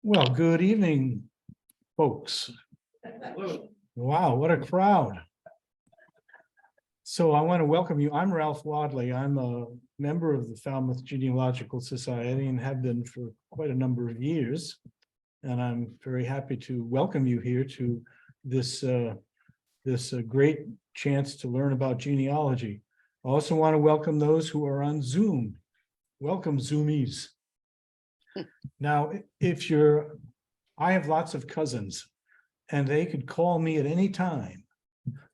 Well, good evening, folks. Wow, what a crowd. So I want to welcome you. I'm Ralph Wadleigh. I'm a member of the Falmouth Genealogical Society and have been for quite a number of years. And I'm very happy to welcome you here to this great chance to learn about genealogy. I also want to welcome those who are on Zoom. Welcome, Zoomies. Now, I have lots of cousins and they could call me at any time.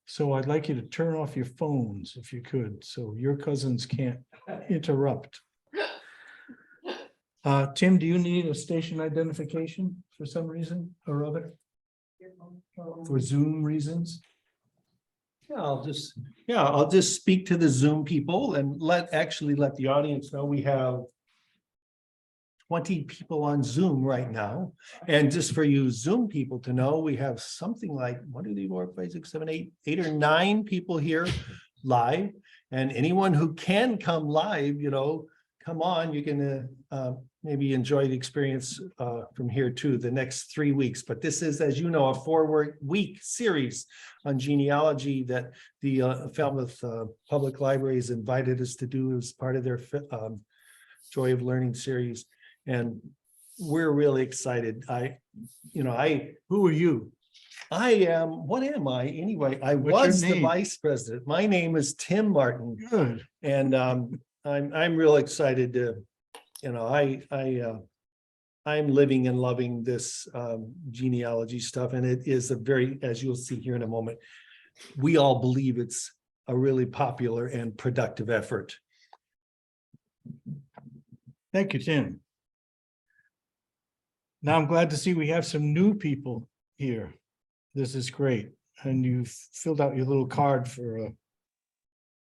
So I'd like you to turn off your phones if you could, so your cousins can't interrupt. Tim, do you need a station identification for some reason or other? For Zoom reasons? Yeah, I'll just speak to the Zoom people and let the audience know we have 20 people on Zoom right now. And just for you Zoom people to know, we have something like 1, 2, 3, 4, 5, 6, 7, 8 or 9 people here live. And anyone who can come live, come on, you can maybe enjoy the experience from here too the next 3 weeks. But this is, as you know, a 4-week series on genealogy that the Falmouth Public Library has invited us to do as part of their Joy of Learning series. And we're really excited. Who are you? What am I? Anyway, I was the vice president. My name is Tim Martin. Good. And I'm real excited to, I'm living and loving this genealogy stuff. And it is as you'll see here in a moment, we all believe it's a really popular and productive effort. Thank you, Tim. Now I'm glad to see we have some new people here. This is great. And you've filled out your little card for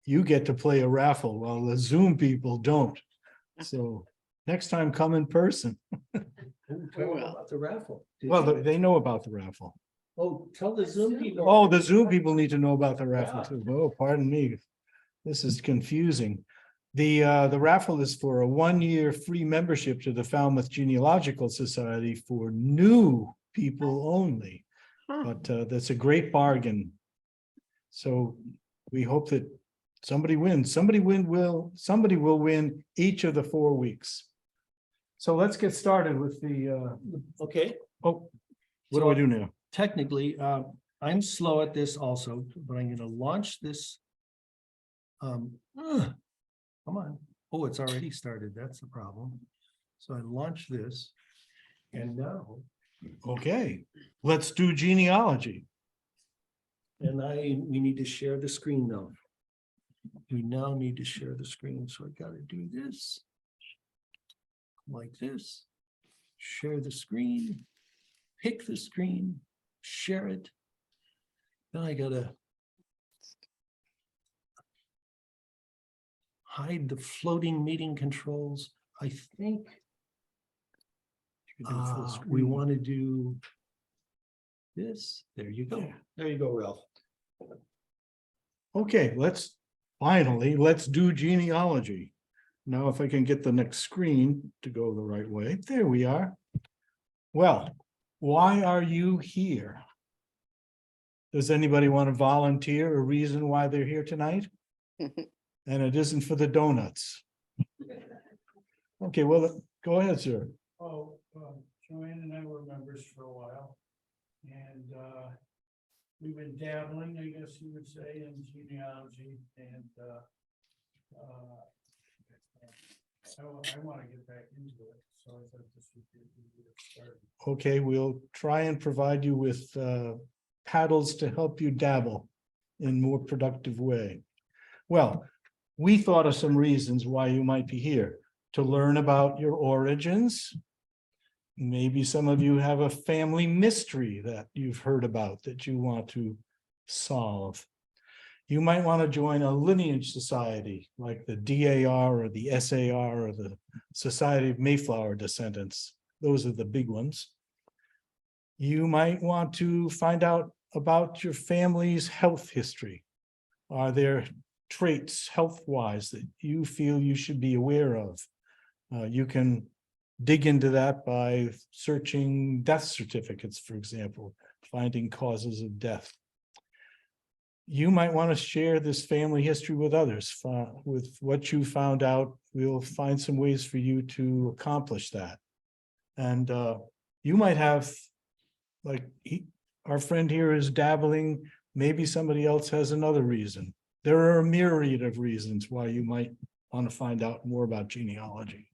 you get to play a raffle while the Zoom people don't. So next time, come in person. Tell them about the raffle. Well, they know about the raffle. Oh, tell the Zoom people. Oh, the Zoom people need to know about the raffle too. Oh, pardon me. This is confusing. The raffle is for a 1-year free membership to the Falmouth Genealogical Society for new people only. But that's a great bargain. So we hope that somebody wins. Somebody will win each of the 4 weeks. So let's get started with the Okay. Oh, what do we do now? Technically, I'm slow at this also, but I'm going to launch this. Come on. Oh, it's already started. That's the problem. So I launch this. And now. Okay, let's do genealogy. And we need to share the screen now. We now need to share the screen. So I got to do this. Like this. Share the screen. Pick the screen. Share it. Then I got to hide the floating meeting controls. I think we want to do this. There you go. There you go, Ralph. Okay, let's do genealogy. Now, if I can get the next screen to go the right way. There we are. Well, why are you here? Does anybody want to volunteer a reason why they're here tonight? And it isn't for the donuts. Okay, well, go ahead, sir. Joanne and I were members for a while, and we've been dabbling, I guess you would say, in genealogy, and I want to get back into it, so I thought this would be a good start. Okay, we'll try and provide you with paddles to help you dabble in a more productive way. Well, we thought of some reasons why you might be here. To learn about your origins. Maybe some of you have a family mystery that you've heard about that you want to solve. You might want to join a lineage society like the DAR or the SAR or the Society of Mayflower Descendants. Those are the big ones. You might want to find out about your family's health history. Are there traits health-wise that you feel you should be aware of? You can dig into that by searching death certificates, for example, finding causes of death. You might want to share this family history with others. With what you found out, we'll find some ways for you to accomplish that. And you might have, like our friend here is dabbling, maybe somebody else has another reason. There are a myriad of reasons why you might want to find out more about genealogy.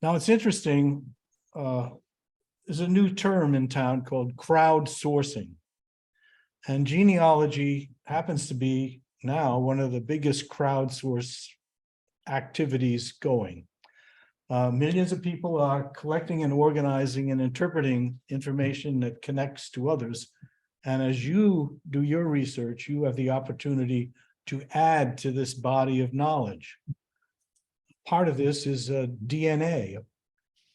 Now, it's interesting, there's a new term in town called crowdsourcing. And genealogy happens to be now one of the biggest crowdsource activities going. Millions of people are collecting and organizing and interpreting information that connects to others. And as you do your research, you have the opportunity to add to this body of knowledge. Part of this is DNA.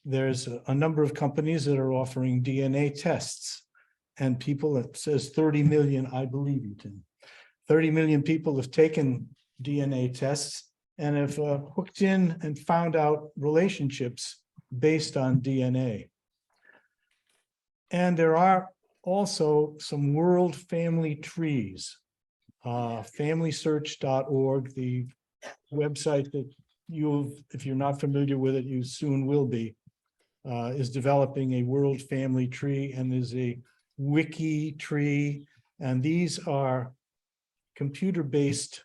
There's a number of companies that are offering DNA tests, and people, it says 30 million, I believe you, Tim. 30 million people have taken DNA tests and have hooked in and found out relationships based on DNA. And there are also some world family trees. FamilySearch.org, the website that if you're not familiar with it, you soon will be, is developing a world family tree, and there's a wiki tree, and these are computer-based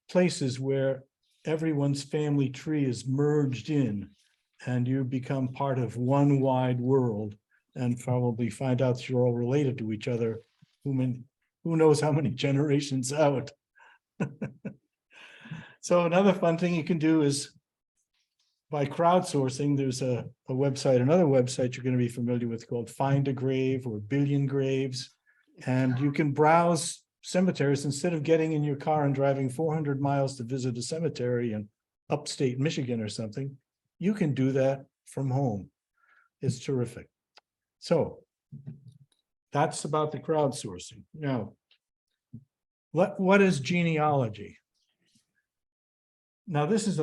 places where everyone's family tree is merged in, and you become part of one wide world, and probably find out that you're all related to each other, who knows how many generations out. So another fun thing you can do is, by crowdsourcing, there's a website, another website you're going to be familiar with called Find a Grave or Billion Graves. And you can browse cemeteries instead of getting in your car and driving 400 miles to visit a cemetery in upstate Michigan or something. You can do that from home. It's terrific. So that's about the crowdsourcing. Now, what is genealogy? Now, this is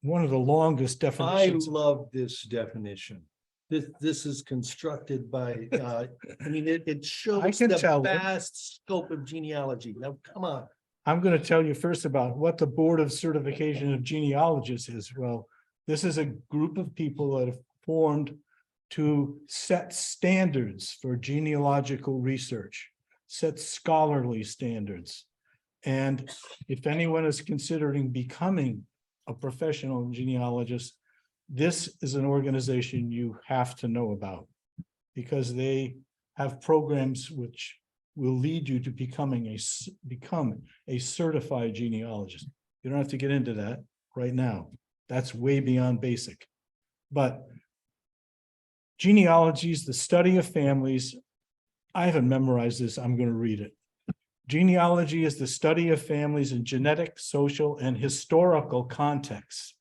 one of the longest I definitions. love this definition. This is constructed by, I mean, it shows can the tell it. vast scope of genealogy. Now, come on. I'm going to tell you first about what the Board of Certification of Genealogists is. Well, this is a group of people that have formed to set standards for genealogical research, set scholarly standards. And if anyone is considering becoming a professional genealogist, this is an organization you have to know about, because they have programs which will lead you to become a certified genealogist. You don't have to get into that right now. That's way beyond basic. But genealogy is the study of families. I haven't memorized this. I'm going to read it. Genealogy is the study of families in genetic, social, and historical contexts.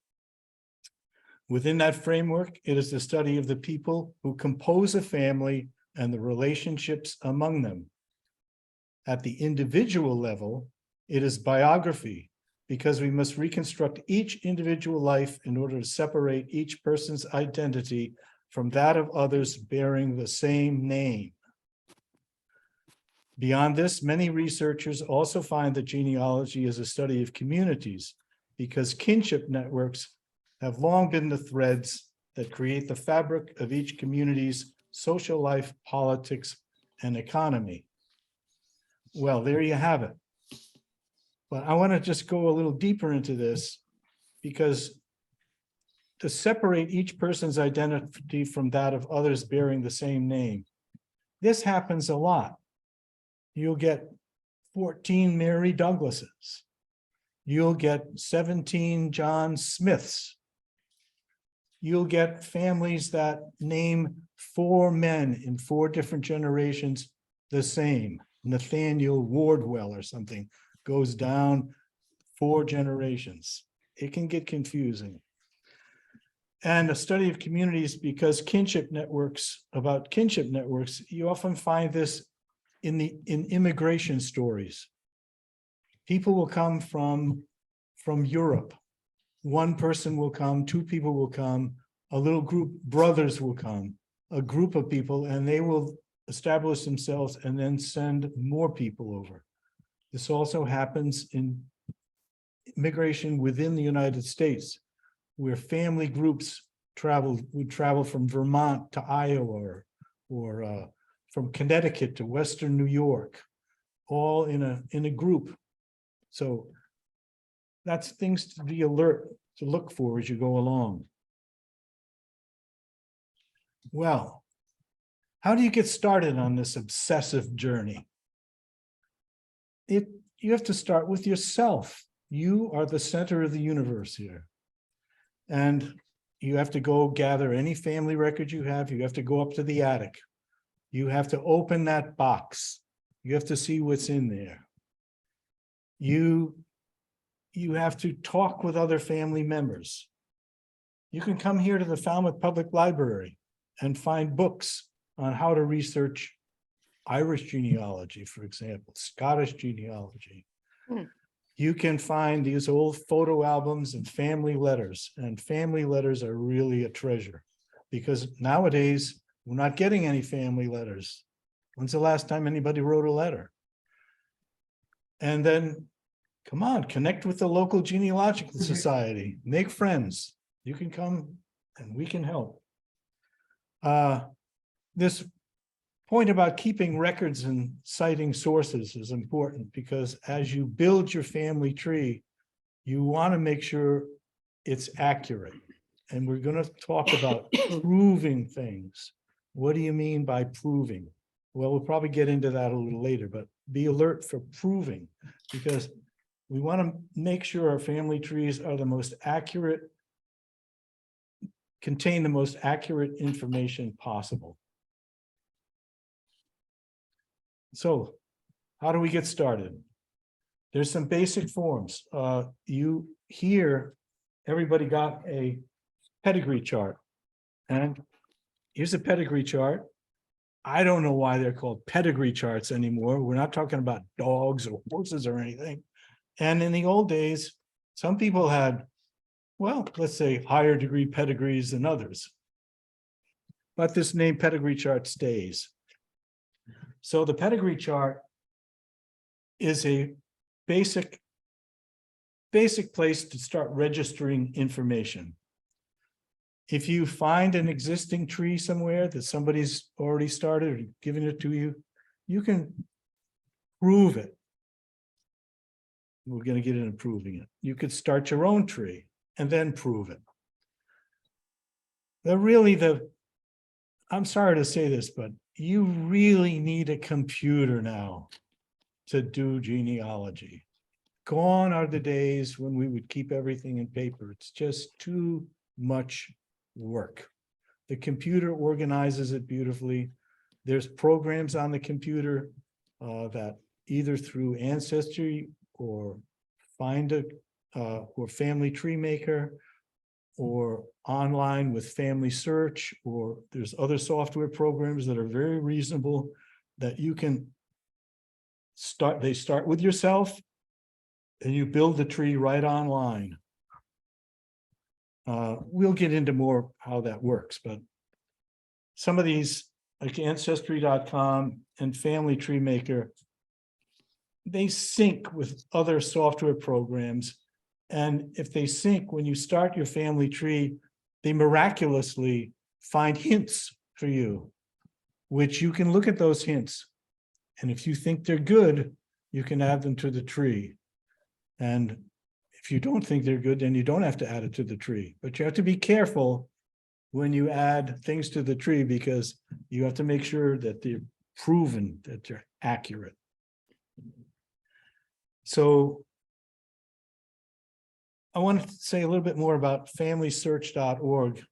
Within that framework, it is the study of the people who compose a family and the relationships among them. At the individual level, it is biography, because we must reconstruct each individual life in order to separate each person's identity from that of others bearing the same name. Beyond this, many researchers also find that genealogy is a study of communities, because kinship networks have long been the threads that create the fabric of each community's social life, politics, and economy. Well, there you have it. But I want to just go a little deeper into this, because to separate each person's identity from that of others bearing the same name, this happens a lot. You'll get 14 Mary Douglases. You'll get 17 John Smiths. You'll get families that name 4 men in 4 different generations the same. Nathaniel Wardwell or something goes down 4 generations. It can get confusing. And a study of communities, because kinship networks, you often find this in immigration stories. People will come from from Europe. One person will come, two people will come, a little group, brothers will come, a group of people, and they will establish themselves and then send more people over. This also happens in immigration within the United States, where family groups would travel from Vermont to Iowa or from Connecticut to Western New York, all in a group. So that's things to be alert to look for as you go along. Well, how do you get started on this obsessive journey? You have to start with yourself. You are the center of the universe here. And you have to go gather any family record you have. You have to go up to the attic. You have to open that box. You have to see what's in there. You have to talk with other family members. You can come here to the Falmouth Public Library and find books on how to research Irish genealogy, for example, Scottish genealogy. You can find these old photo albums and family letters are really a treasure, because nowadays we're not getting any family letters. When's the last time anybody wrote a letter? And then, come on, connect with the local genealogical society, make friends. You can come and we can help. This point about keeping records and citing sources is important, because as you build your family tree, you want to make sure it's accurate. And we're going to talk about proving things. What do you mean by proving? Well, we'll probably get into that a little later, but be alert for proving, because we want to make sure our family trees are the most accurate, contain the most accurate information possible. So how do we get started? There's some basic forms. Everybody got a pedigree chart. And here's a pedigree chart. I don't know why they're called pedigree charts anymore. We're not talking about dogs or horses or anything. And in the old days, some people had, well, let's say higher degree pedigrees than others. But this name pedigree chart stays. So the pedigree chart is a basic place to start registering information. If you find an existing tree somewhere that somebody's already started or given it to you, you can prove it. We're going to get into proving it. You could start your own tree and then prove it. I'm sorry to say this, but you really need a computer now to do genealogy. Gone are the days when we would keep everything in paper. It's just too much work. The computer organizes it beautifully. There's programs on the computer that either through Ancestry or or Family Tree Maker, or online with Family Search, or there's other software programs that are very reasonable that you can start. They start with yourself and you build the tree right online. We'll get into more how that works, but some of these, like Ancestry.com and Family Tree Maker, they sync with other software programs. And if they sync, when you start your family tree, they miraculously find hints for you, which you can look at those hints. And if you think they're good, you can add them to the tree. And if you don't think they're good, then you don't have to add it to the tree. But you have to be careful when you add things to the tree, because you have to make sure that they're proven, that they're accurate. So I want to say a little bit more about FamilySearch.org.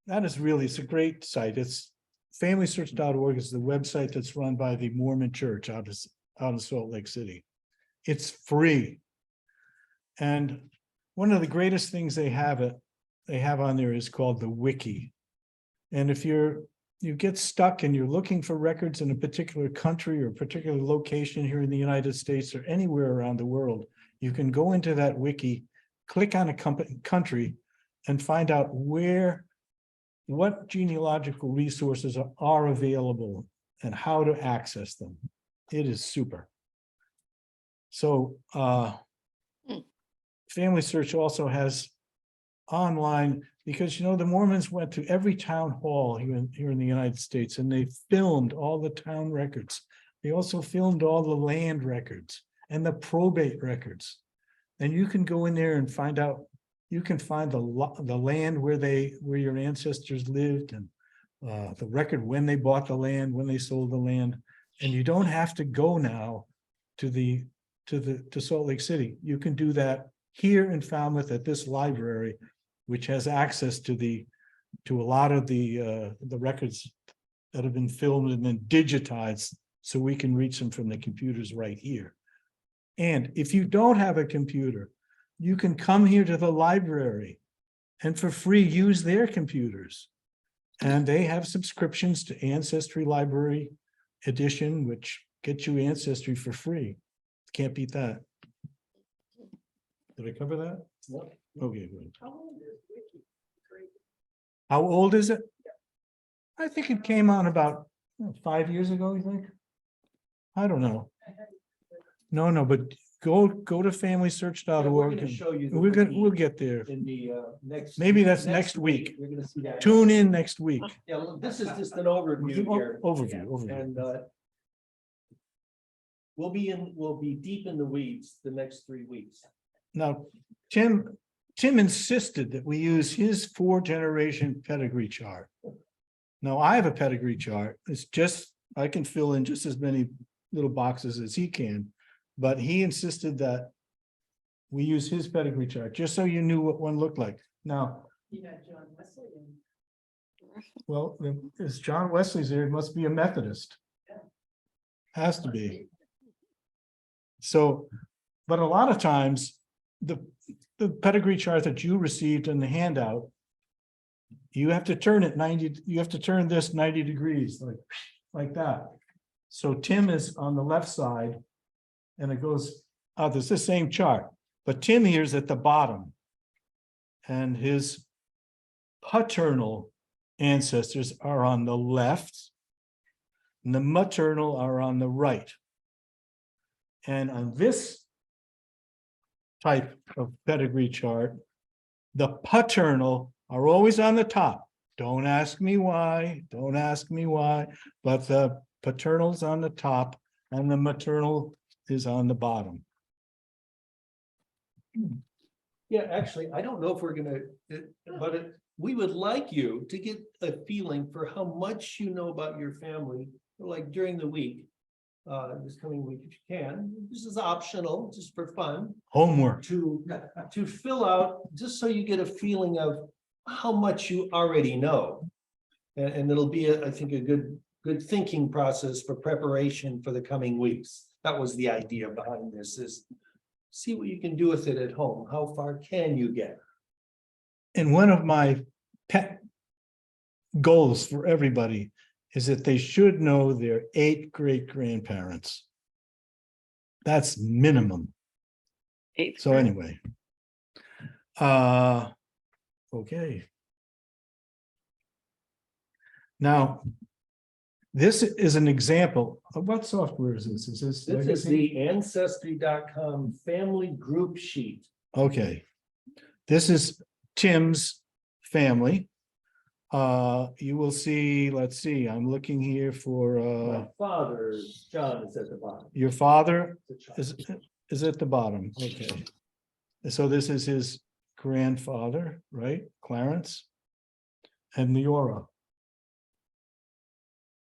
It's a great site. It's FamilySearch.org is the website that's run by the Mormon Church out in Salt Lake City. It's free. And one of the greatest things they have on there is called the Wiki. And if you're you get stuck and you're looking for records in a particular country or particular location here in the United States or anywhere around the world, you can go into that wiki, click on a country, and find out what genealogical resources are available and how to access them. It is super. So Family Search also has online, because the Mormons went to every town hall here in the United States, and they filmed all the town records. They also filmed all the land records and the probate records. And you can go in there and find out, you can find the land where your ancestors lived, and the record when they bought the land, when they sold the land. And you don't have to go now to Salt Lake City. You can do that here in Falmouth at this library, which has access to a lot of the records that have been filmed and then digitized, so we can reach them from the computers right here. And if you don't have a computer, you can come here to the library and for free use their computers. And they have subscriptions to Ancestry Library Edition, which gets you Ancestry for free. Can't beat that. Did I cover that? Yep. Okay, good. How old is Wiki? Great. How old is it? I think it came on about 5 years ago, you think? I don't know. No, but go to We're familysearch.org. gonna show you. the We'll wiki get there. In the next. Maybe that's next week. You're gonna see that. Tune in next week. Yeah, well, this is just an overview here. Overview. And we'll be deep in the weeds the next 3 weeks. Now, Tim insisted that we use his 4-generation pedigree chart. Now, I have a pedigree chart. It's just, I can fill in just as many little boxes as he can, but he insisted that we use his pedigree chart, just so you knew what one looked like. Now, You got John Wesley and well, if John Wesley's there, it must be a Methodist. Has to be. So, but a lot of times, the pedigree chart that you received in the handout, you have to turn it 90, you have to turn this 90 degrees, like that. So Tim is on the left side, and it goes, there's the same chart, but Tim here is at the bottom. And his paternal ancestors are on the left, and the maternal are on the right. And on this type of pedigree chart, the paternal are always on the top. Don't ask me why, but the paternal's on the top and the maternal is on the bottom. Yeah, actually, I don't know if we're gonna, we would like you to get a feeling for how much you know about your family, like during the week. This coming week, if you can. This is optional, just for fun. Homework. To fill out, just so you get a feeling of how much you already know. And it'll be, I think, a good thinking process for preparation for the coming weeks. That was the idea behind this, is see what you can do with it at home. How far can you get? And one of my pet goals for everybody is that they should know their 8 great-grandparents. That's minimum. 8th So grade. anyway. Okay. Now, this is an example of what software is this? Is this? This is Legacy? the Ancestry.com family group sheet. Okay. This is Tim's family. You will see, let's see, I'm looking here for My father, John, is at the bottom. your father The child. is at the bottom. Okay. So this is his grandfather, right? Clarence and Leora.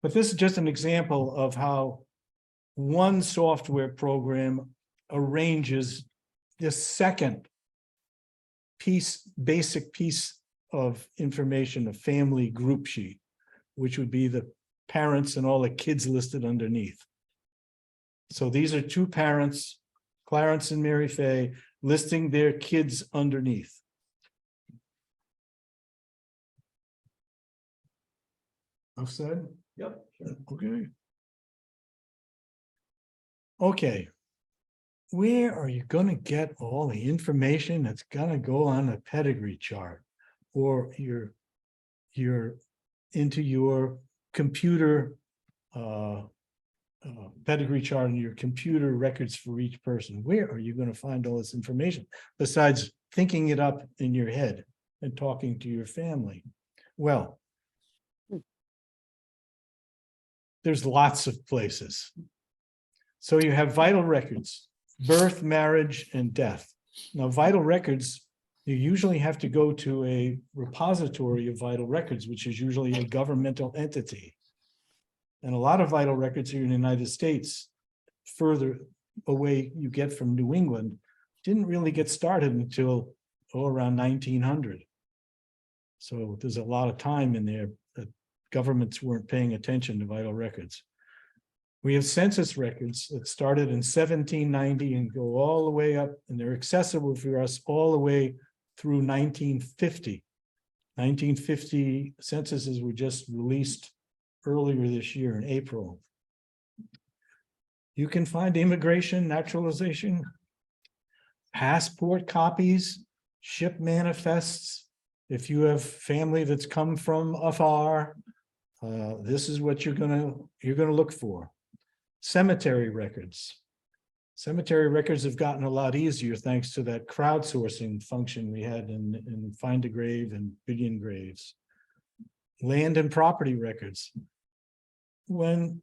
But this is just an example of how one software program arranges the second basic piece of information, a family group sheet, which would be the parents and all the kids listed underneath. So these are 2 parents, Clarence and Mary Fay, listing their kids underneath. I've said. Yep. Okay. Okay. Where are you gonna get all the information that's gonna go on a pedigree chart? Or your into your computer pedigree chart and your computer records for each person? Where are you gonna find all this information besides thinking it up in your head and talking to your family? Well, there's lots of places. So you have vital records, birth, marriage, and death. Now, vital records, you usually have to go to a repository of vital records, which is usually a governmental entity. And a lot of vital records here in the United States, further away you get from New England, didn't really get started until around 1900. So there's a lot of time in there that governments weren't paying attention to vital records. We have census records that started in 1790 and go all the way up, and they're accessible for us all the way through 1950. 1950 censuses were just released earlier this year in April. You can find immigration, naturalization, passport copies, ship manifests. If you have family that's come from afar, this is what you're gonna look for. Cemetery records. Cemetery records have gotten a lot easier thanks to that crowdsourcing function we had in Find a Grave and Billion Graves. Land and property records. When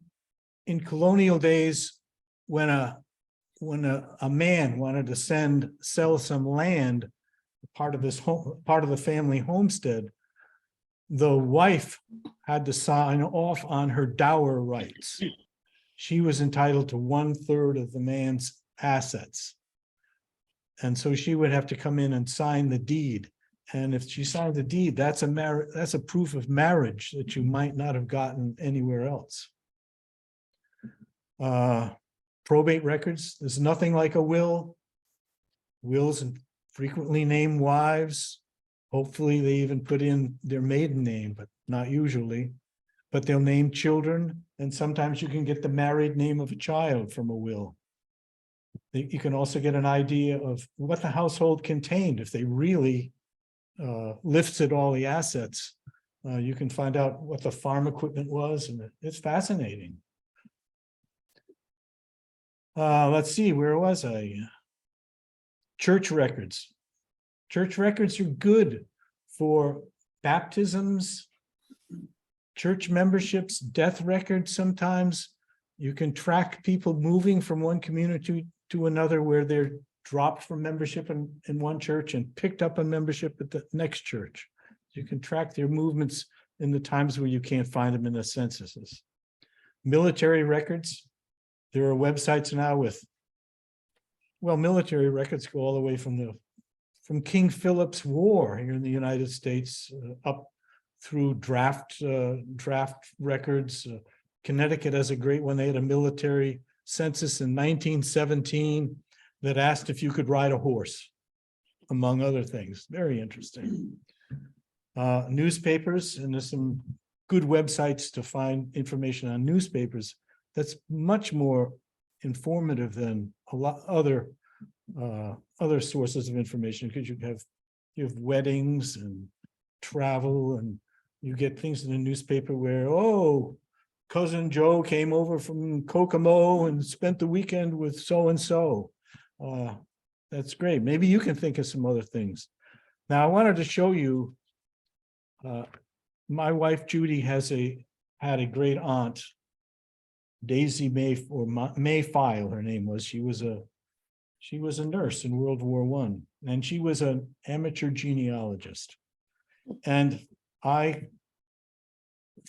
in colonial days, when a man wanted to sell some land, part of the family homestead, the wife had to sign off on her dower rights. She was entitled to 1/3 of the man's assets. And so she would have to come in and sign the deed. And if she signed the deed, that's a proof of marriage that you might not have gotten anywhere else. Probate records, there's nothing like a will. Wills frequently name wives. Hopefully they even put in their maiden name, but not usually. But they'll name children, and sometimes you can get the married name of a child from a will. You can also get an idea of what the household contained. If they really listed all the assets, you can find out what the farm equipment was, and it's fascinating. Let's see, where was I? Church records. Church records are good for baptisms, church memberships, death records. Sometimes you can track people moving from one community to another where they're dropped from membership in one church and picked up a membership at the next church. You can track their movements in the times where you can't find them in the censuses. Military records. There are websites now with, well, military records go all the way from King Philip's War here in the United States up through draft records. Connecticut has a great one. They had a military census in 1917 that asked if you could ride a horse, among other things. Very interesting. Newspapers, and there's some good websites to find information on newspapers that's much more informative than a lot other sources of information, because you have weddings and travel, and you get things in the newspaper where, oh, cousin Joe came over from Kokomo and spent the weekend with so-and-so. That's great. Maybe you can think of some other things. Now, I wanted to show you, my wife Judy had a great aunt, Daisy Mayfile, her name was. She was a nurse in World War I, and she was an amateur genealogist. And I,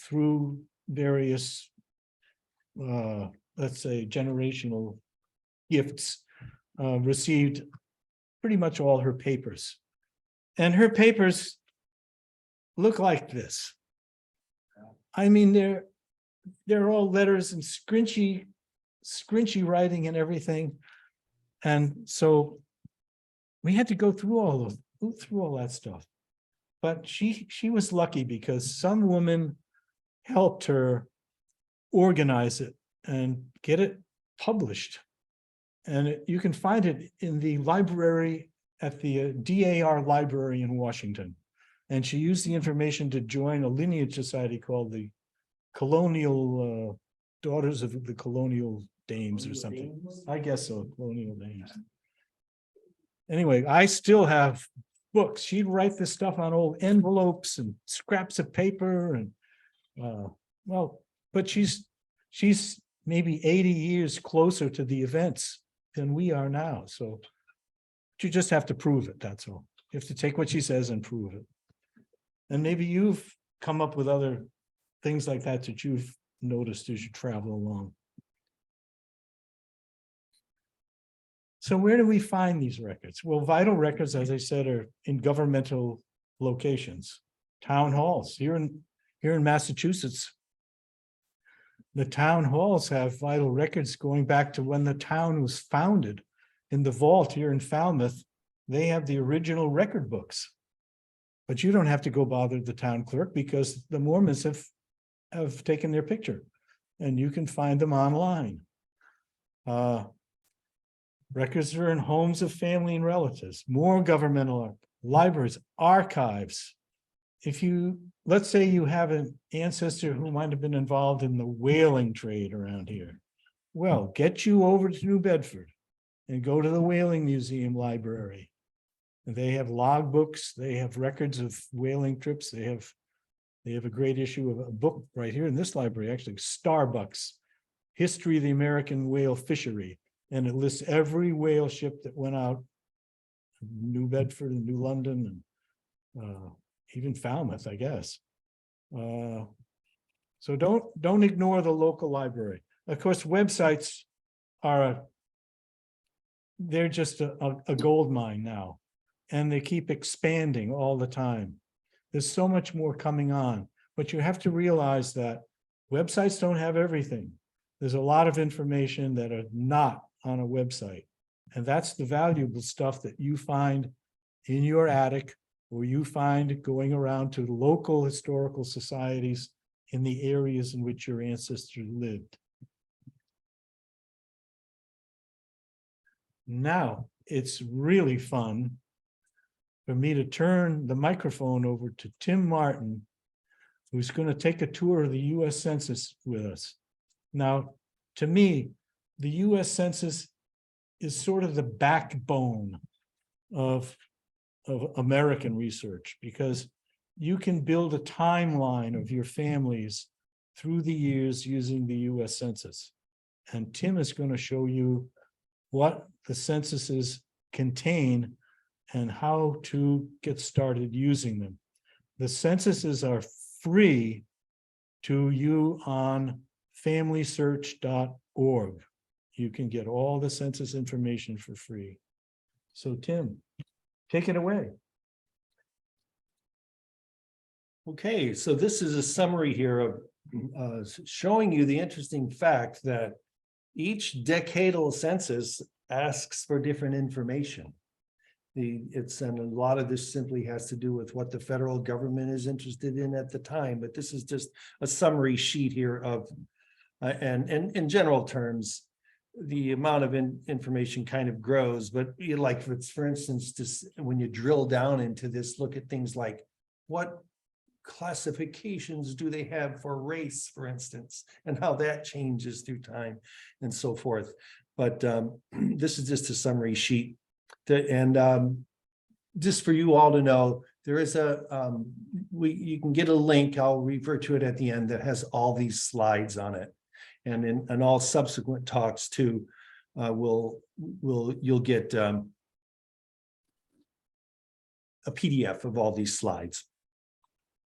through various, let's say, generational gifts, received pretty much all her papers. And her papers look like this. I mean, they're all letters and scrunchy writing and everything. And so we had to go through all that stuff. But she was lucky, because some woman helped her organize it and get it published. And you can find it in the library at the DAR library in Washington. And she used the information to join a lineage society called the Colonial Daughters of the Colonial Dames or something. I guess so, Colonial Dames. Anyway, I still have books. She'd write this stuff on old envelopes and scraps of paper and well, but she's maybe 80 years closer to the events than we are now. So you just have to prove it, that's all. You have to take what she says and prove it. And maybe you've come up with other things like that that you've noticed as you travel along. So where do we find these records? Well, vital records, as I said, are in governmental locations, town halls. Here in Massachusetts, the town halls have vital records going back to when the town was founded. In the vault here in Falmouth, they have the original record books. But you don't have to go bother the town clerk because the Mormons have taken their picture and you can find them online. Records are in homes of family and relatives, more governmental libraries, archives. If you, let's say you have an ancestor who might have been involved in the whaling trade around here. Well, get you over to New Bedford and go to the Whaling Museum Library. And they have logbooks, they have records of whaling trips, they have a great issue of a book right here in this library, actually, Starbucks, History of the American Whale Fishery. And it lists every whale ship that went out, New Bedford and New London, and even Falmouth, I guess. So don't ignore the local library. Of course, websites they're just a gold mine now, and they keep expanding all the time. There's so much more coming on, but you have to realize that websites don't have everything. There's a lot of information that are not on a website. And that's the valuable stuff that you find in your attic, or you find going around to local historical societies in the areas in which your ancestors lived. Now, it's really fun for me to turn the microphone over to Tim Martin, who's going to take a tour of the US Census with us. Now, to me, the US Census is sort of the backbone of American research, because you can build a timeline of your families through the years using the US Census. And Tim is going to show you what the censuses contain and how to get started using them. The censuses are free to you on familysearch.org. You can get all the census information for free. So Tim, take it away. Okay, so this is a summary here of showing you the interesting fact that each decadal census asks for different information. And a lot of this simply has to do with what the federal government is interested in at the time, but this is just a summary sheet here of, and in general terms, the amount of information kind of grows, but like for instance, just when you drill down into this, look at things like what classifications do they have for race, for instance, and how that changes through time and so forth. But this is just a summary sheet. Just for you all to know, there is you can get a link, I'll refer to it at the end, that has all these slides on it. And in all subsequent talks too, you'll get a PDF of all these slides.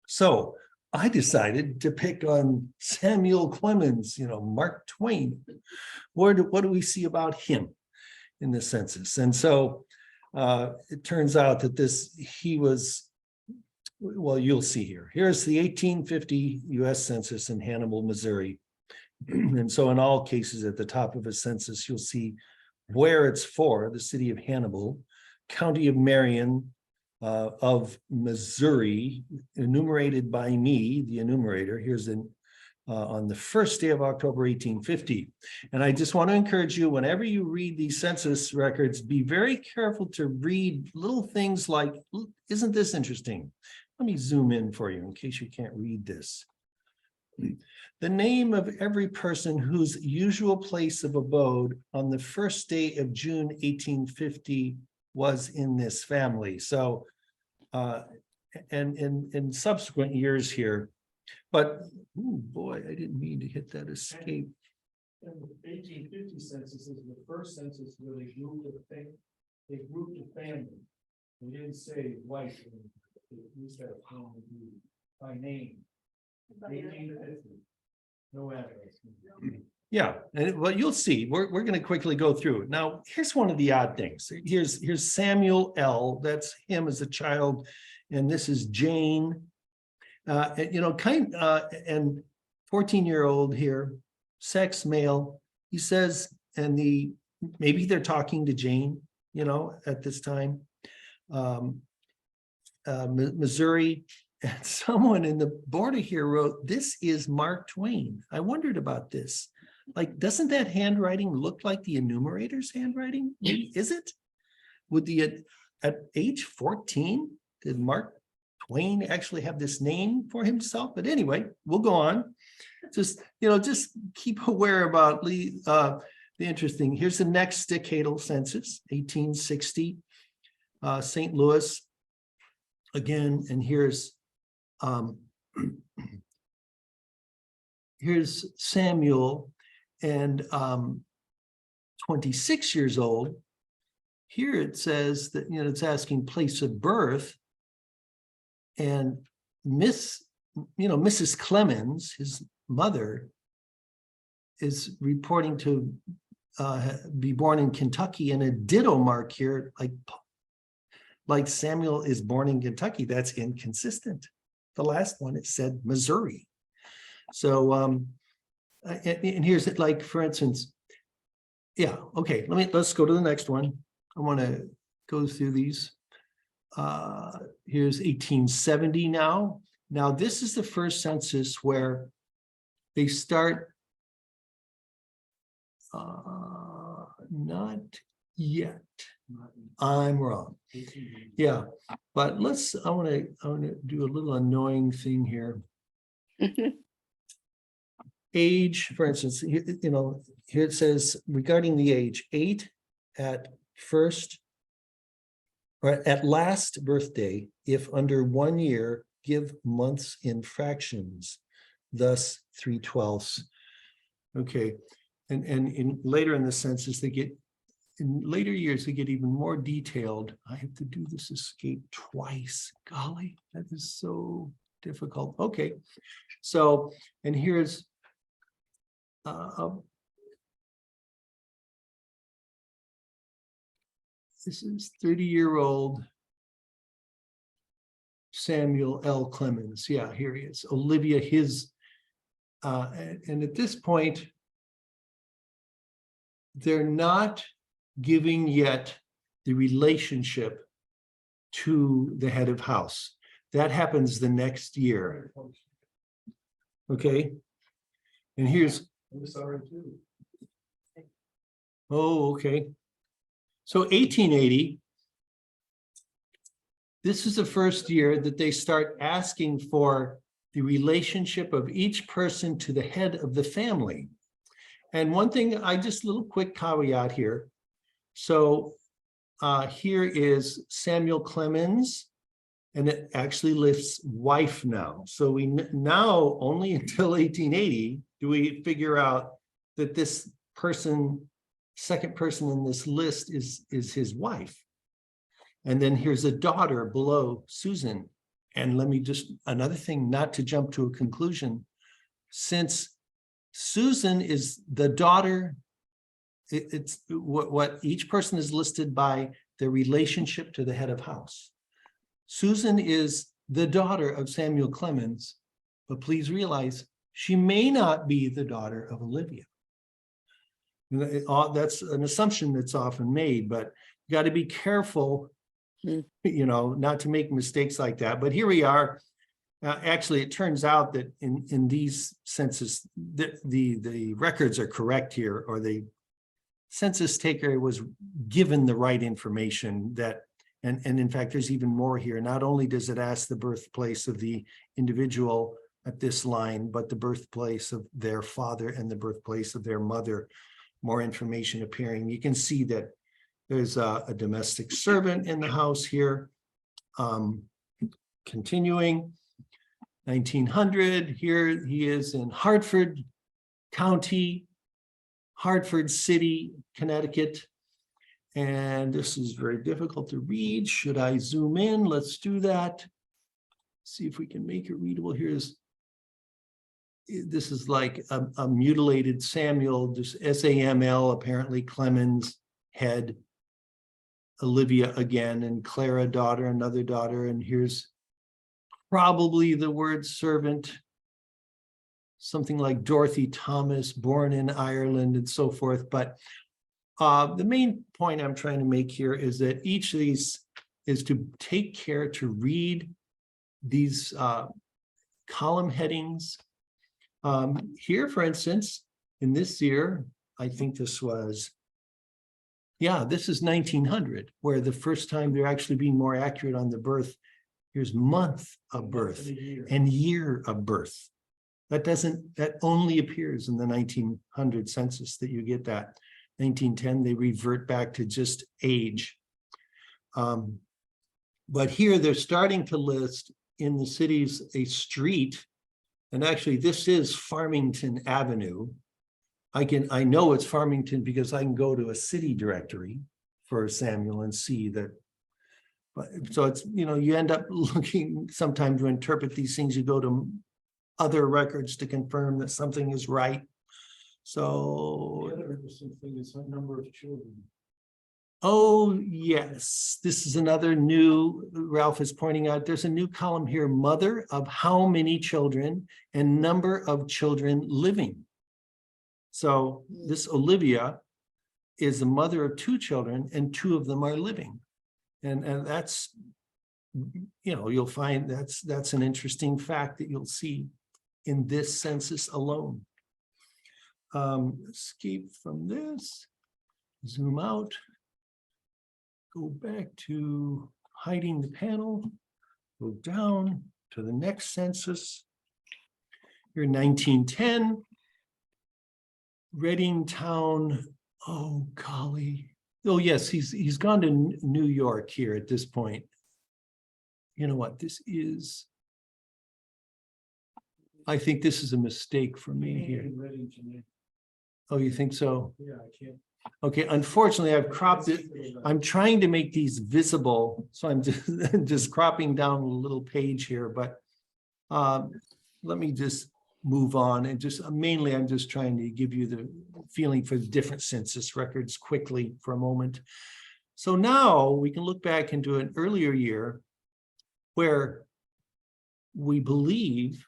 So I decided to pick on Samuel Clemens, Mark Twain. What do we see about him in the census? And so it turns out that he was, well, you'll see here. Here's the 1850 US Census in Hannibal, Missouri. And so in all cases at the top of a census, you'll see where it's for, the city of Hannibal, county of Marion, of Missouri, enumerated by me, the enumerator. Here's on the first day of October 1850. And I just want to encourage you, whenever you read these census records, be very careful to read little things like, isn't this interesting? Let me zoom in for you in case you can't read this. The name of every person whose usual place of abode on the first day of June 1850 was in this family. So, and in subsequent years here, but, oh boy, I didn't mean to hit that escape. And the 1850 census is the first census where they grouped the family. They didn't say white, they used that family by name. 1850. No address. Yeah, and well, you'll see. We're going to quickly go through it. Now, here's one of the odd things. Here's Samuel L. That's him as a child, and this is Jane. And 14-year-old here, sex male. He says, and maybe they're talking to Jane, at this time. Missouri. And someone in the border here wrote, "This is Mark Twain." I wondered about this. Like, doesn't that handwriting look like the enumerator's handwriting? Is it? At age 14, did Mark Twain actually have this name for himself? But anyway, we'll go on. Just keep aware about the interesting. Here's the next decadal census, 1860, St. Louis. Again, and here's Samuel, and 26 years old. Here it says that, it's asking place of birth, and Mrs. Clemens, his mother, is reporting to be born in Kentucky, and a ditto mark here, like Samuel is born in Kentucky. That's inconsistent. The last one, it said Missouri. So, and here's it, like, for instance, yeah, okay, let's go to the next one. I want to go through these. Here's 1870 now. Now, this is the first census where they start, not yet. I'm wrong. Yeah, but I want to do a little annoying thing here. Age, for instance, here it says regarding the age, 8 at first or at last birthday, if under 1 year, give months in fractions, thus 3/12. Okay, and in later in the census, in later years, they get even more detailed. I have to do this escape twice. Golly, that is so difficult. Okay, so, and here's this is 30-year-old Samuel L. Clemens. Yeah, here he is. Olivia, and at this point, they're not giving yet the relationship to the head of house. That happens the next year. Okay. And here's, oh, okay. So 1880, this is the first year that they start asking for the relationship of each person to the head of the family. And one thing, little quick caveat here. So here is Samuel Clemens, and it actually lists wife now. So we now, only until 1880, do we figure out that this person, second person in this list is his wife. And then here's a daughter below Susan. And let me just, another thing, not to jump to a conclusion, since Susan is the daughter, it's what each person is listed by their relationship to the head of house. Susan is the daughter of Samuel Clemens, but please realize she may not be the daughter of Olivia. That's an assumption that's often made, but you got to be careful, not to make mistakes like that. But here we are. Actually, it turns out that in these census, the records are correct here, or the census taker was given the right information that, and in fact, there's even more here. Not only does it ask the birthplace of the individual at this line, but the birthplace of their father and the birthplace of their mother. More information appearing. You can see that there's a domestic servant in the house here. Continuing, 1900, here he is in Hartford County, Hartford City, Connecticut. And this is very difficult to read. Should I zoom in? Let's do that. See if we can make it readable. This is like a mutilated Samuel, just SAML, apparently Clemens, head, Olivia again, and Clara, daughter, another daughter. And here's probably the word servant, something like Dorothy Thomas, born in Ireland, and so forth. But the main point I'm trying to make here is that each of these is to take care to read these column headings. Here, for instance, in this year, I think this was, this is 1900, where the first time they're actually being more accurate on the birth. Here's month of birth and year of birth. That only appears in the 1900 census that you get that. 1910, they revert back to just age. But here they're starting to list in the cities a street. And actually, this is Farmington Avenue. I know it's Farmington because I can go to a city directory for Samuel and see that. But so it's, you end up looking sometimes to interpret these things, you go to other records to confirm that something is right. So The other interesting thing is the number of children. oh, yes, this is another new, Ralph is pointing out, there's a new column here, mother of how many children and number of children living. So this Olivia is the mother of 2 children and 2 of them are living. And that's, you'll find that's an interesting fact that you'll see in this census alone. Escape from this, zoom out. Go back to hiding the panel, go down to the next census. Here, 1910, Reading Town. Oh, golly. Oh, yes, he's gone to New York here at this point. You know what this is? I think this is a mistake for me here. Oh, you think so? Yeah, I can't. Okay, unfortunately, I've cropped it. I'm trying to make these visible, so I'm just cropping down a little page here, but let me just move on and just mainly I'm just trying to give you the feeling for the different census records quickly for a moment. So now we can look back into an earlier year where we believe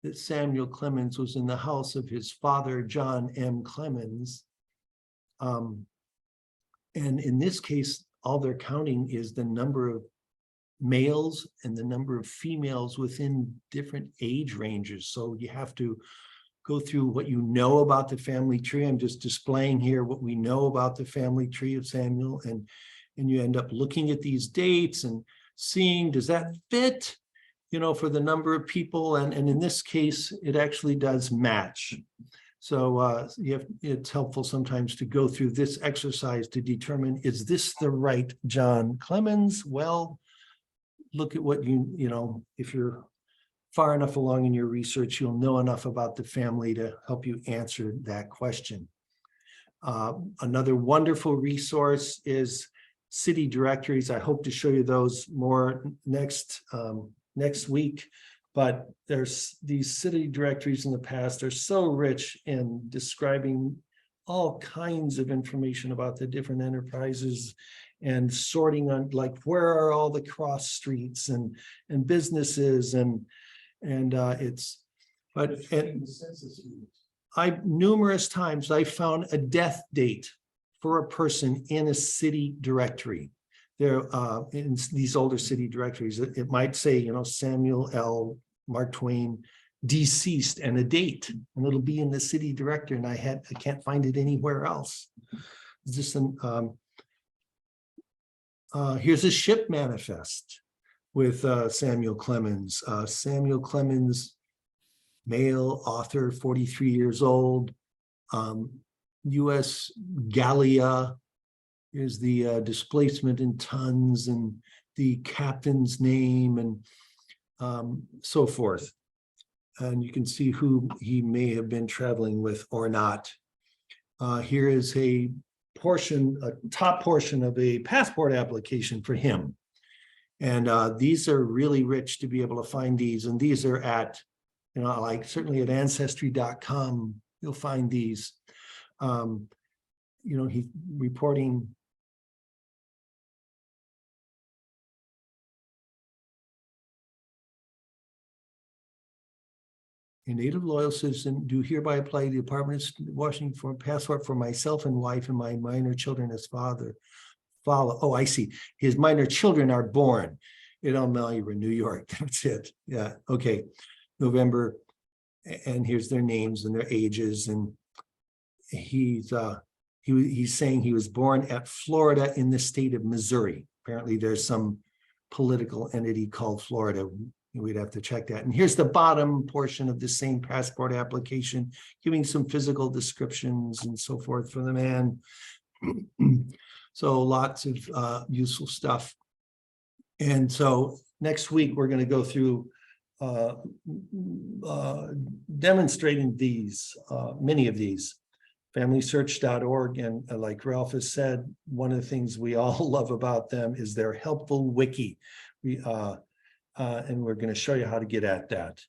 that Samuel Clemens was in the house of his father, John M. Clemens. And in this case, all they're counting is the number of males and the number of females within different age ranges. So you have to go through what you know about the family tree. I'm just displaying here what we know about the family tree of Samuel, and you end up looking at these dates and seeing, does that fit, for the number of people? And in this case, it actually does match. So it's helpful sometimes to go through this exercise to determine, is this the right John Clemens? Well, look at what if you're far enough along in your research, you'll know enough about the family to help you answer that question. Another wonderful resource is city directories. I hope to show you those more next week. But there's these city directories in the past are so rich in describing all kinds of information about the different enterprises and sorting on, like, where are all the cross streets and businesses and it's, but numerous times I found a death date for a person in a city directory. There in these older city directories, it might say, Samuel L. Mark Twain deceased and a date, and it'll be in the city director, and I can't find it anywhere else. Is this here's a ship manifest with Samuel Clemens. Samuel Clemens, male, author, 43 years old, U.S. Gallia. Here's the displacement in tons and the captain's name and so forth. And you can see who he may have been traveling with or not. Here is a top portion of a passport application for him. And these are really rich to be able to find these. And these are at, like certainly at ancestry.com, you'll find these. He's reporting. A native loyal citizen do hereby apply to the Department of Washington for a passport for myself and wife and my minor children as father. Oh, I see. His minor children are born in Elmira, New York. That's it. Yeah. Okay. November. And here's their names and their ages. And he's saying he was born at Florida in the state of Missouri. Apparently there's some political entity called Florida. We'd have to check that. And here's the bottom portion of the same passport application, giving some physical descriptions and so forth for the man. So lots of useful stuff. And so next week, we're going to go through demonstrating these, many of these. FamilySearch.org, and like Ralph has said, one of the things we all love about them is their helpful wiki. And we're going to show you how to get at that.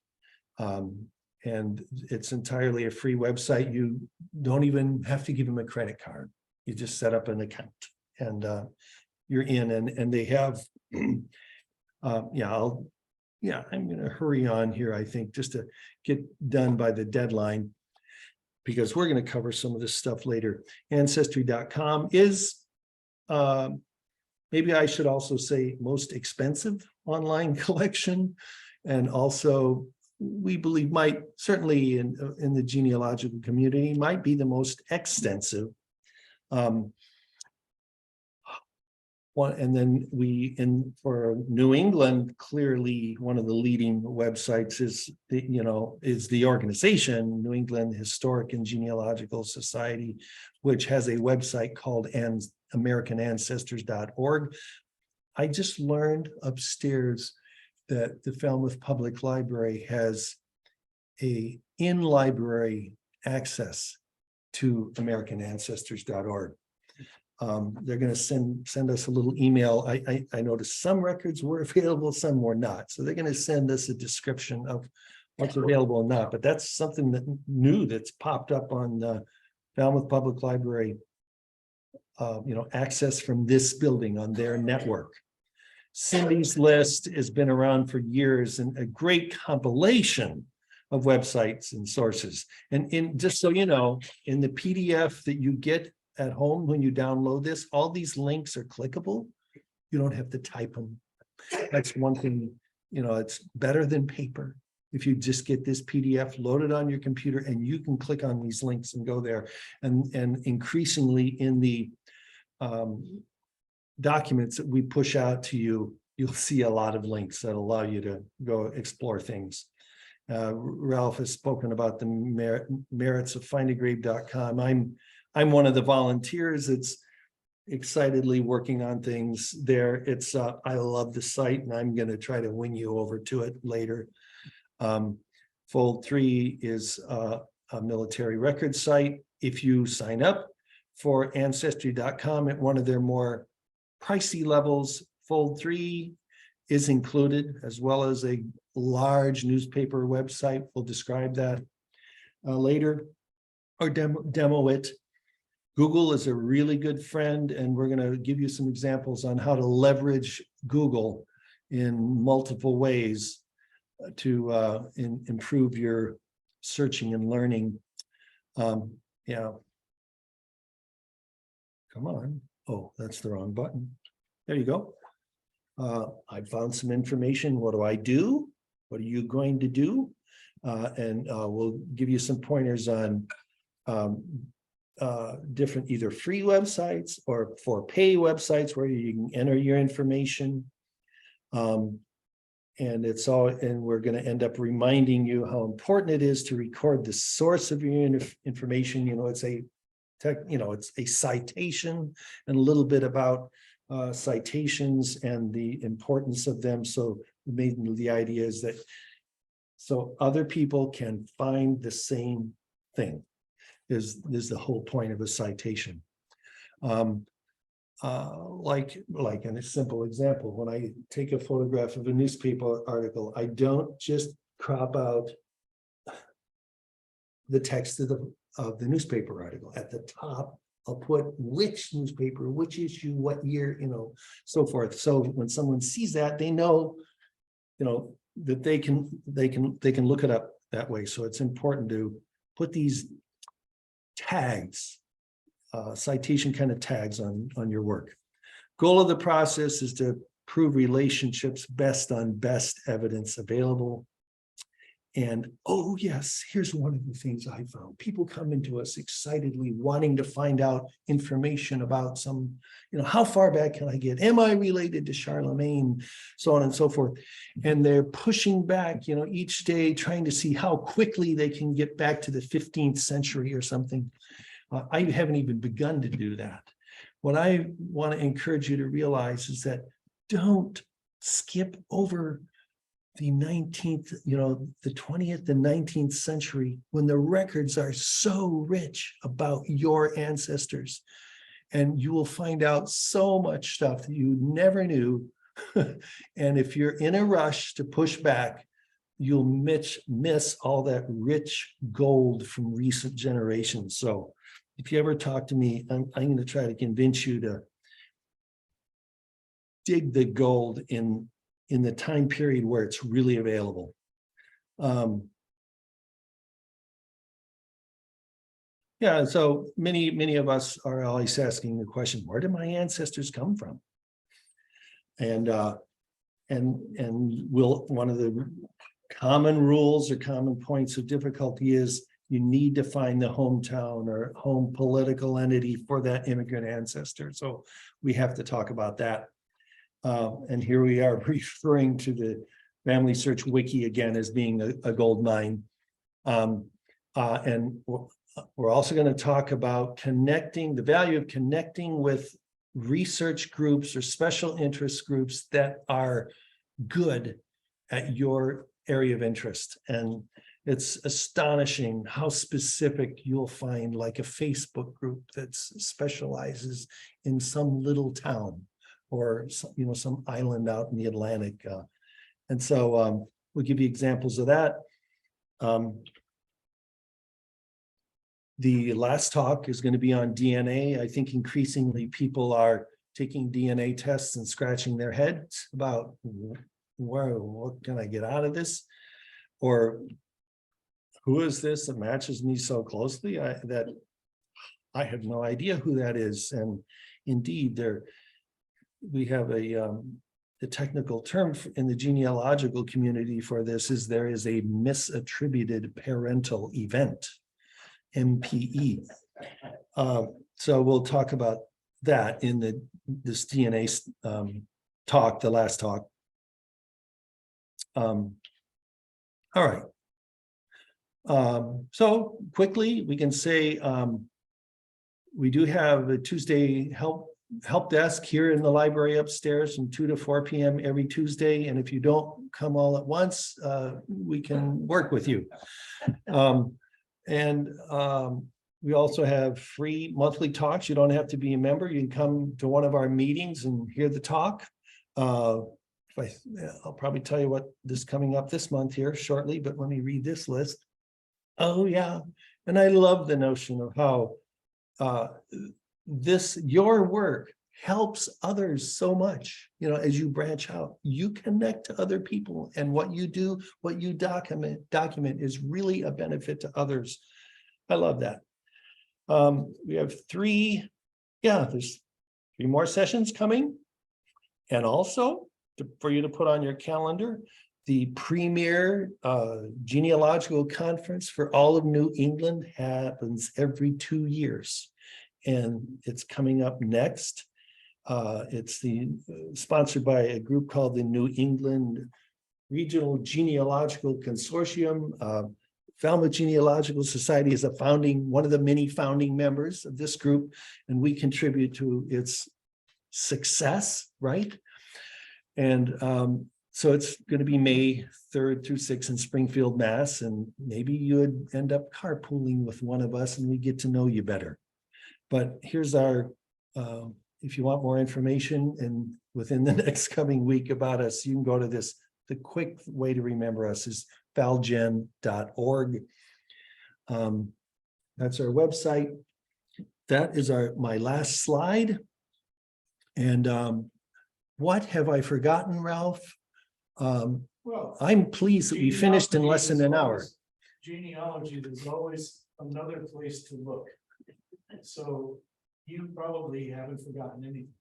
And it's entirely a free website. You don't even have to give them a credit card. You just set up an account and you're in. And they have, I'm going to hurry on here, I think, just to get done by the deadline, because we're going to cover some of this stuff later. Ancestry.com is, maybe I should also say, most expensive online collection, and also we believe might, certainly in the genealogical community, might be the most extensive. And then for New England, clearly one of the leading websites is the organization, New England Historic and Genealogical Society, which has a website called AmericanAncestors.org. I just learned upstairs that the Falmouth Public Library has a in-library access to AmericanAncestors.org. They're going to send us a little email. I noticed some records were available, some were not. So they're going to send us a description of what's available and not. But that's something new that's popped up on the Falmouth Public Library, access from this building on their network. Cindy's list has been around for years, and a great compilation of websites and sources. And just so you know, in the PDF that you get at home when you download this, all these links are clickable. You don't have to type them. That's one thing, it's better than paper. If you just get this PDF loaded on your computer and you can click on these links and go there. And increasingly in the documents that we push out to you, you'll see a lot of links that allow you to go explore things. Ralph has spoken about the merits of findagrave.com. I'm one of the volunteers that's excitedly working on things there. It's I love the site, and I'm going to try to win you over to it later. Fold 3 is a military record site. If you sign up for ancestry.com at one of their more pricey levels, Fold 3 is included, as well as a large newspaper website. We'll describe that later, or demo it. Google is a really good friend, and we're going to give you some examples on how to leverage Google in multiple ways to improve your searching and learning. Come on. Oh, that's the wrong button. There you go. I found some information. What do? What are you going to do? And we'll give you some pointers on different either free websites or for pay websites where you can enter your information. And we're going to end up reminding you how important it is to record the source of your information. It's a citation, and a little bit about citations and the importance of them. So the idea is that so other people can find the same thing is the whole point of a citation. Like in a simple example, when I take a photograph of a newspaper article, I don't just crop out the text of the newspaper article. At the top, I'll put which newspaper, which issue, what year, so forth. So when someone sees that, they know, that they can look it up that way. So it's important to put these tags, citation kind of tags on your work. Goal of the process is to prove relationships best on best evidence available. And oh yes, here's one of the things I found. People come into us excitedly wanting to find out information about some, how far back can I get? Am I related to Charlemagne? So on and so forth. And they're pushing back, each day trying to see how quickly they can get back to the 15th century or something. I haven't even begun to do that. What I want to encourage you to realize is that don't skip over the 19th, the 20th and 19th century, when the records are so rich about your ancestors. And you will find out so much stuff that you never knew. And if you're in a rush to push back, you'll miss all that rich gold from recent generations. So if you ever talk to me, I'm going to try to convince you to dig the gold in the time period where it's really available. Yeah, so many of us are always asking the question, where did my ancestors come from? And one of the common rules or common points of difficulty is you need to find the hometown or home political entity for that immigrant ancestor. So we have to talk about that. And here we are referring to the Family Search Wiki again as being a gold mine. And we're also going to talk about the value of connecting with research groups or special interest groups that are good at your area of interest. And it's astonishing how specific you'll find like a Facebook group that specializes in some little town or some island out in the Atlantic. And so we'll give you examples of that. The last talk is going to be on DNA. I think increasingly people are taking DNA tests and scratching their heads about what can I get out of this? Or who is this that matches me so closely that I have no idea who that is. And indeed, we have the technical term in the genealogical community for this is there is a misattributed parental event, MPE. So we'll talk about that in this DNA talk, the last talk. All right. So quickly, we can say we do have a Tuesday help desk here in the library upstairs from 2 to 4 p.m. every Tuesday. And if you don't come all at once, we can work with you. We also have free monthly talks. You don't have to be a member. You can come to one of our meetings and hear the talk. I'll probably tell you what is coming up this month here shortly, but let me read this list. Oh yeah, and I love the notion of how your work helps others so much. As you branch out, you connect to other people, and what you do, what you document is really a benefit to others. I love that. We have there's 3 more sessions coming, and also for you to put on your calendar. The premier genealogical conference for all of New England happens every 2 years. And it's coming up next. It's sponsored by a group called the New England Regional Genealogical Consortium. Falmouth Genealogical Society is one of the many founding members of this group, and we contribute to its success, right? And so it's going to be May 3rd through 6th in Springfield, Mass. And maybe you would end up carpooling with one of us and we get to know you better. But here's our, if you want more information and within the next coming week about us, you can go to this. The quick way to remember us is falgen.org. That's our website. That is my last slide. And what have I forgotten, Ralph? Well, I'm pleased that we finished in less than an hour. Genealogy, there's always another place to look. So you probably haven't forgotten anything.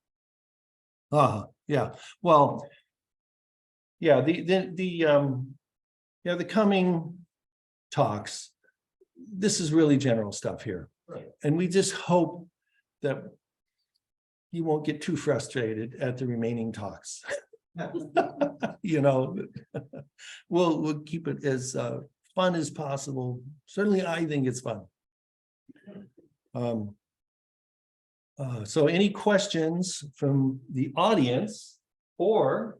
Yeah. Well, yeah, the coming talks, this is really general stuff here. Right. And we just hope that you won't get too frustrated at the remaining talks. You know, we'll keep it as fun as possible. Certainly, I think it's fun. So any questions from the audience? Or,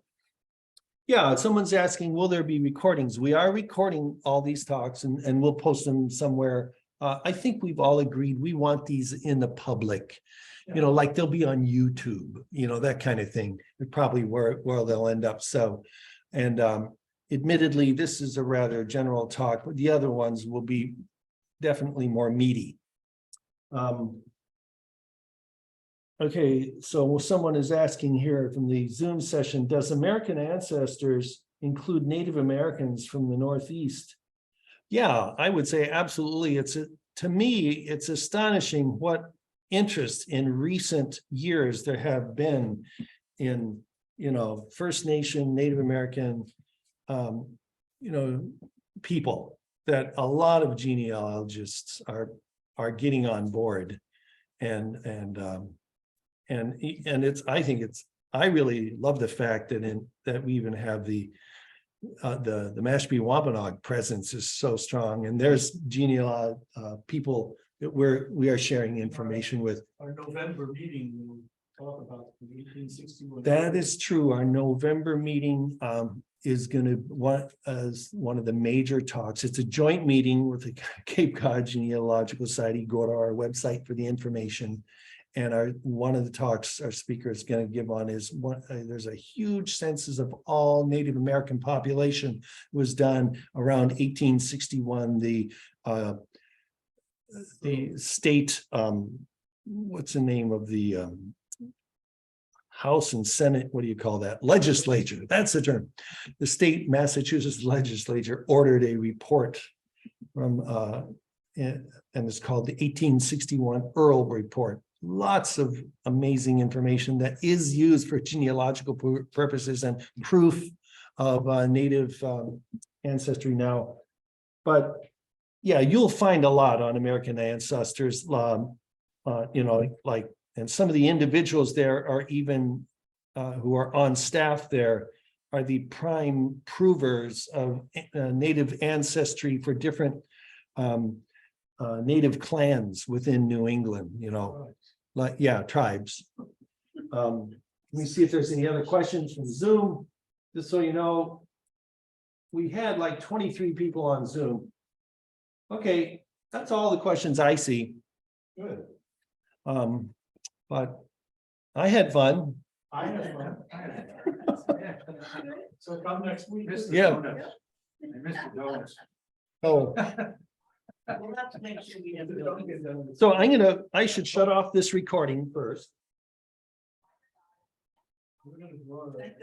yeah, someone's asking, will there be recordings? We are recording all these talks and we'll post them somewhere. I think we've all agreed we want these in the public. You know, like they'll be on YouTube, you know, that kind of thing. It's probably where they'll end up. So, and admittedly, this is a rather general talk, but the other ones will be definitely more meaty. Okay, so someone is asking here from the Zoom session, does American ancestors include Native Americans from the Northeast? Yeah, I would say absolutely. To me, it's astonishing what interest in recent years there have been in, you know, First Nation, Native American, you know, people that a lot of genealogists are getting on board, and I really love the fact that we even have the Mashpee Wampanoag presence is so strong, and there's genealogy people that we are sharing information with. Our November meeting will talk about the 1861. That is true. Our November meeting is going to one of the major talks. It's a joint meeting with the Cape Cod Genealogical Society. Go to our website for the information. And one of the talks our speaker is going to give on is there's a huge census of all Native American population was done around 1861. The state, what's the name of the House and Senate? What do you call that? Legislature. That's the term. The state Massachusetts legislature ordered a report from, and it's called the 1861 Earl Report. Lots of amazing information that is used for genealogical purposes and proof of Native ancestry now. But yeah, you'll find a lot on American ancestors, you know, like, and some of the individuals there are even who are on staff there are the prime provers of Native ancestry for different Native clans within New England, you know. Like, yeah, tribes. Let me see if there's any other questions from Zoom. Just so you know, we had like 23 people on Zoom. Okay, that's all the questions I see. Good. But I had fun. I had fun. So come next week. Yeah. I missed the donuts. Oh. We'll have to make sure we have the So I should shut off this recording first. We're gonna draw that.